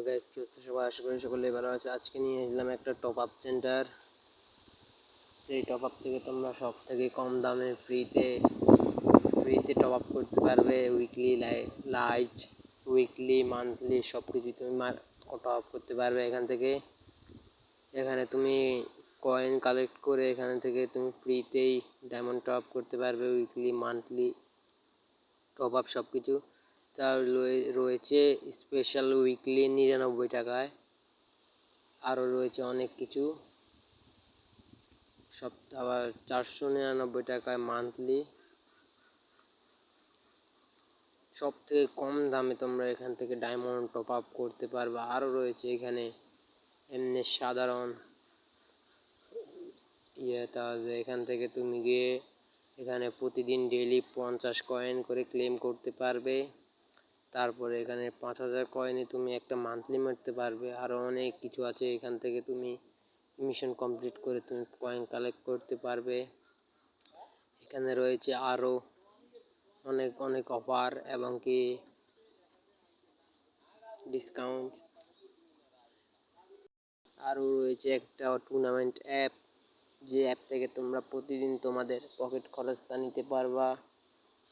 Guys, কি অবস্থা সবার? আশা করি সকলেই ভালো আছে। আজকে নিয়ে এলাম একটা টপ আপ সেন্টার। সেই টপ আপ থেকে তোমরা সব থেকে কম দামে ফ্রিতে টপ আপ করতে পারবে। উইকলি লাইট, উইকলি, মান্থলি সব কিছু তুমি টপ আপ করতে পারবে এখান থেকে। এখানে তুমি কয়েন কালেক্ট করে এখান থেকে তুমি ফ্রিতেই ডায়মন্ড টপ আপ করতে পারবে। উইকলি, মান্থলি টপ আপ সব কিছু। তার রয়েছে স্পেশাল উইকলি 99 টাকায়, আরও রয়েছে অনেক কিছু। আবার 499 টাকায় মান্থলি। সব থেকে কম দামে তোমরা এখান থেকে ডায়মন্ড টপ আপ করতে পারবে। আরও রয়েছে এখানে এমনি সাধারণ এখান থেকে তুমি গিয়ে এখানে প্রতিদিন ডেইলি 50 কয়েন করে ক্লেম করতে পারবে। তারপরে এখানে 5000 কয়েনে তুমি একটা মান্থলি মারতে পারবে। আরও অনেক কিছু আছে। এখান থেকে তুমি মিশন কমপ্লিট করে তুমি কয়েন কালেক্ট করতে পারবে। এখানে রয়েছে আরও অনেক অনেক অফার এবং কি ডিসকাউন্ট। আরও রয়েছে একটা টুর্নামেন্ট অ্যাপ, যে অ্যাপ থেকে তোমরা প্রতিদিন তোমাদের পকেট খরচটা নিতে পারবা।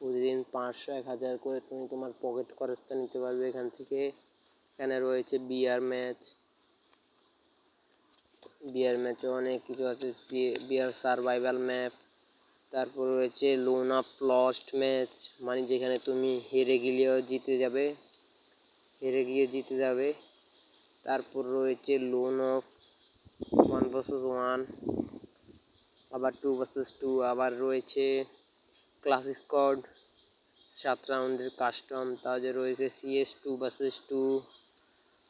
প্রতিদিন 500 1000 করে তুমি তোমার পকেট খরচটা নিতে পারবে এখান থেকে। এখানে রয়েছে বিয়ার ম্যাচে অনেক কিছু আছে। বিয়ার সার্ভাইভাল ম্যাপ। তারপর রয়েছে লোন অফ লস্ট ম্যাচ, মানে যেখানে তুমি হেরে গিয়ে জিতে যাবে। তারপর রয়েছে লোন অফ 1 vs 1, আবার 2 vs 2, আবার রয়েছে ক্লাস স্কোয়াড 7 রাউন্ডের কাস্টম, তাদের রয়েছে CS 2 vs 2,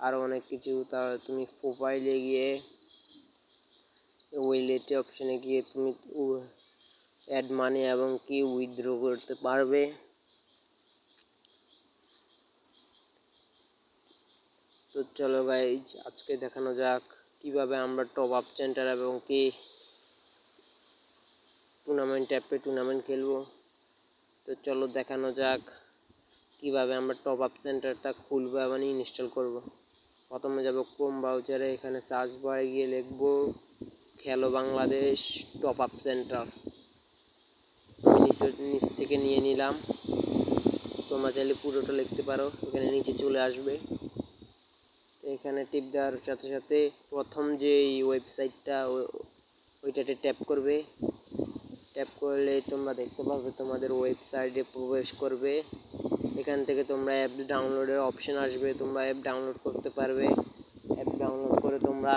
আরও অনেক কিছু। তার তুমি প্রোফাইলে গিয়ে ওয়ালেট অপশনে গিয়ে তুমি অ্যাড মানি এবং কি উইথড্র করতে পারবে। তো চলো গাইজ, আজকে দেখানো যাক কিভাবে আমরা টপ আপ সেন্টার এবং কি টুর্নামেন্ট অ্যাপে টুর্নামেন্ট খেলবো। তো চলো দেখানো যাক কিভাবে আমরা টপ আপ সেন্টারটা খুলবো এবং ইনস্টল করব। প্রথমে যাব ক্রোম ব্রাউজারে, এখানে সার্চ বারে গিয়ে লিখবো খেলো বাংলাদেশ টপ আপ সেন্টার। নিচ থেকে নিয়ে নিলাম, তোমরা চাইলে পুরোটা লিখতে পারো। এখানে নিচে চলে আসবে। এখানে টিপ দেওয়ার সাথে সাথে প্রথম যে ওয়েবসাইটটা ওইটাতে ট্যাপ করবে। ট্যাপ করলে তোমরা দেখতে পাবে তোমাদের ওয়েবসাইটে প্রবেশ করবে। এখান থেকে তোমরা অ্যাপ ডাউনলোডের অপশন আসবে, তোমরা অ্যাপ ডাউনলোড করতে পারবে। অ্যাপ ডাউনলোড করে তোমরা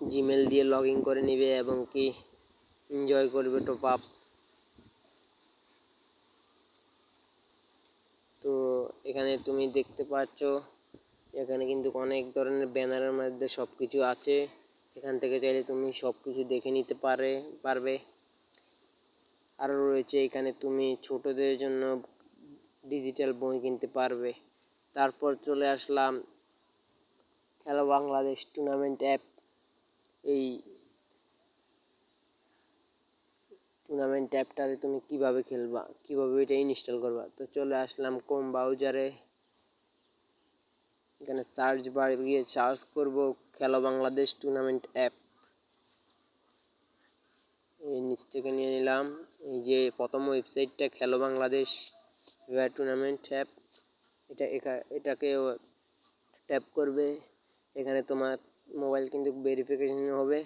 জিমেল দিয়ে লগ ইন করে নিবে এবং কি এনজয় করবে টপ আপ। তো এখানে তুমি দেখতে পাচ্ছ এখানে কিন্তু অনেক ধরনের ব্যানারের মধ্যে সব কিছু আছে। এখান থেকে চাইলে তুমি সব কিছু দেখে নিতে পারবে। আরও রয়েছে এখানে তুমি ছোটদের জন্য ডিজিটাল বই কিনতে পারবে। তারপর চলে আসলাম খেলো বাংলাদেশ টুর্নামেন্ট অ্যাপ। এই টুর্নামেন্ট অ্যাপটাতে তুমি কিভাবে খেলবা, কিভাবে এটা ইনস্টল করবা। তো চলে আসলাম ক্রোম ব্রাউজারে, এখানে সার্চ বারে গিয়ে সার্চ করব খেলো বাংলাদেশ টুর্নামেন্ট অ্যাপ। এই নিচ থেকে নিয়ে নিলাম। এই যে প্রথম ওয়েবসাইটটা খেলো বাংলাদেশ টুর্নামেন্ট অ্যাপ, এটাকে ট্যাপ করবে। এখানে তোমার মোবাইল কিন্তু ভেরিফিকেশন হবে।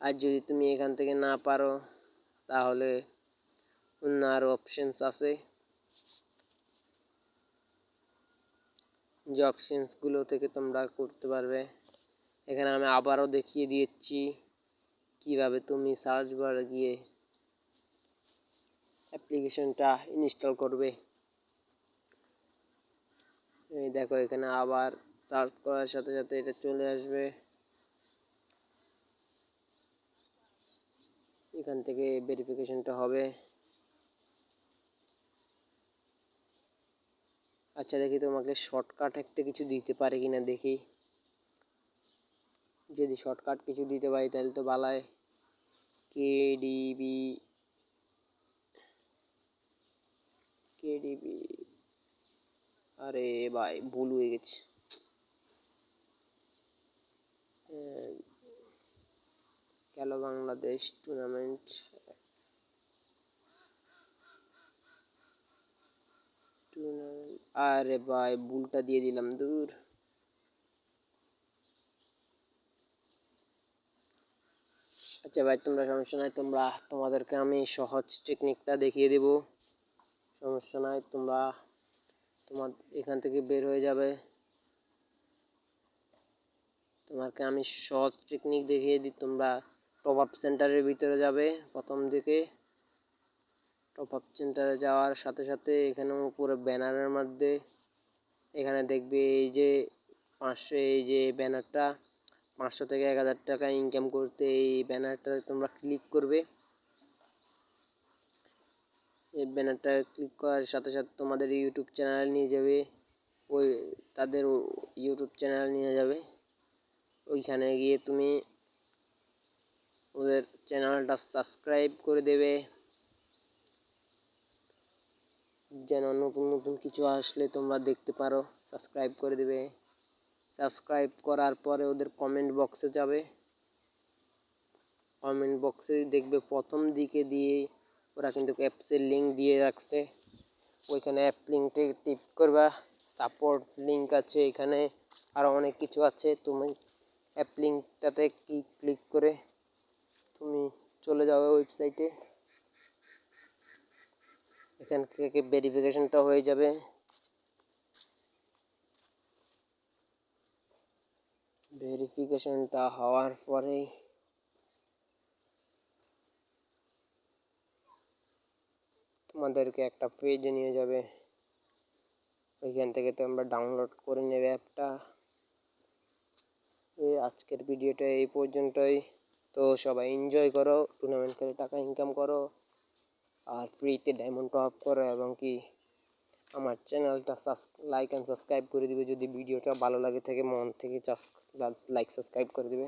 আর যদি তুমি এখান থেকে না পারো তাহলে অন্য আরও অপশানস আছে, যে অপশানসগুলো থেকে তোমরা করতে পারবে। এখানে আমি আবারও দেখিয়ে দিচ্ছি কিভাবে তুমি সার্চ বারে গিয়ে অ্যাপ্লিকেশনটা ইনস্টল করবে। এই দেখো, এখানে আবার সার্চ করার সাথে সাথে এটা চলে আসবে। এখান থেকে ভেরিফিকেশনটা হবে। আচ্ছা, দেখি তোমাকে শর্টকাট একটা কিছু দিতে পারে কিনা দেখি। যদি শর্টকাট কিছু দিতে পারি তাহলে তো ভালোই। কেডিবি আরে ভাই ভুল হয়ে গেছে। খেলো বাংলাদেশ টুর্নামেন্ট। আরে ভাই ভুলটা দিয়ে দিলাম, দূর। আচ্ছা ভাই তোমরা সমস্যা নাই, তোমাদেরকে আমি সহজ টেকনিকটা দেখিয়ে দেব। সমস্যা নাই, তোমার এখান থেকে বের হয়ে যাবে। তোমাকে আমি সহজ টেকনিক দেখিয়ে দিই। তোমরা টপ আপ সেন্টারের ভিতরে যাবে প্রথম দিকে। টপ আপ সেন্টারে যাওয়ার সাথে সাথে এখানে উপরে ব্যানারের মধ্যে এখানে দেখবে এই যে 500, এই যে ব্যানারটা 500 থেকে 1000 টাকা ইনকাম করতে, এই ব্যানারটা তোমরা ক্লিক করবে। এই ব্যানারটা ক্লিক করার সাথে সাথে তোমাদের ইউটিউব চ্যানেল নিয়ে যাবে। ওই তাদের ইউটিউব চ্যানেল নিয়ে যাবে। ওইখানে গিয়ে তুমি ওদের চ্যানেলটা সাবস্ক্রাইব করে দেবে, যেন নতুন নতুন কিছু আসলে তোমরা দেখতে পারো। সাবস্ক্রাইব করে দেবে। সাবস্ক্রাইব করার পরে ওদের কমেন্ট বক্সে যাবে। কমেন্ট বক্সে দেখবে প্রথম দিকে দিয়ে ওরা কিন্তু অ্যাপসের লিঙ্ক দিয়ে রাখছে। ওইখানে অ্যাপ লিঙ্কটি টিপ করবা। সাপোর্ট লিঙ্ক আছে এখানে, আরও অনেক কিছু আছে। তুমি অ্যাপ লিঙ্কটাতে ক্লিক করে তুমি চলে যাবে ওয়েবসাইটে। এখান থেকে ভেরিফিকেশনটা হয়ে যাবে। ভেরিফিকেশনটা হওয়ার পরে তোমাদেরকে একটা পেজে নিয়ে যাবে। ওইখান থেকে তোমরা ডাউনলোড করে নেবে অ্যাপটা। আজকের ভিডিওটা এই পর্যন্তই। তো সবাই এনজয় করো, টুর্নামেন্ট খেলে টাকা ইনকাম করো, আর ফ্রিতে ডায়মন্ড টপ আপ করো, এবং কি আমার চ্যানেলটা লাইক অ্যান্ড সাবস্ক্রাইব করে দিবে। যদি ভিডিওটা ভালো লাগে থাকে মন থেকে লাইক সাবস্ক্রাইব করে দিবে।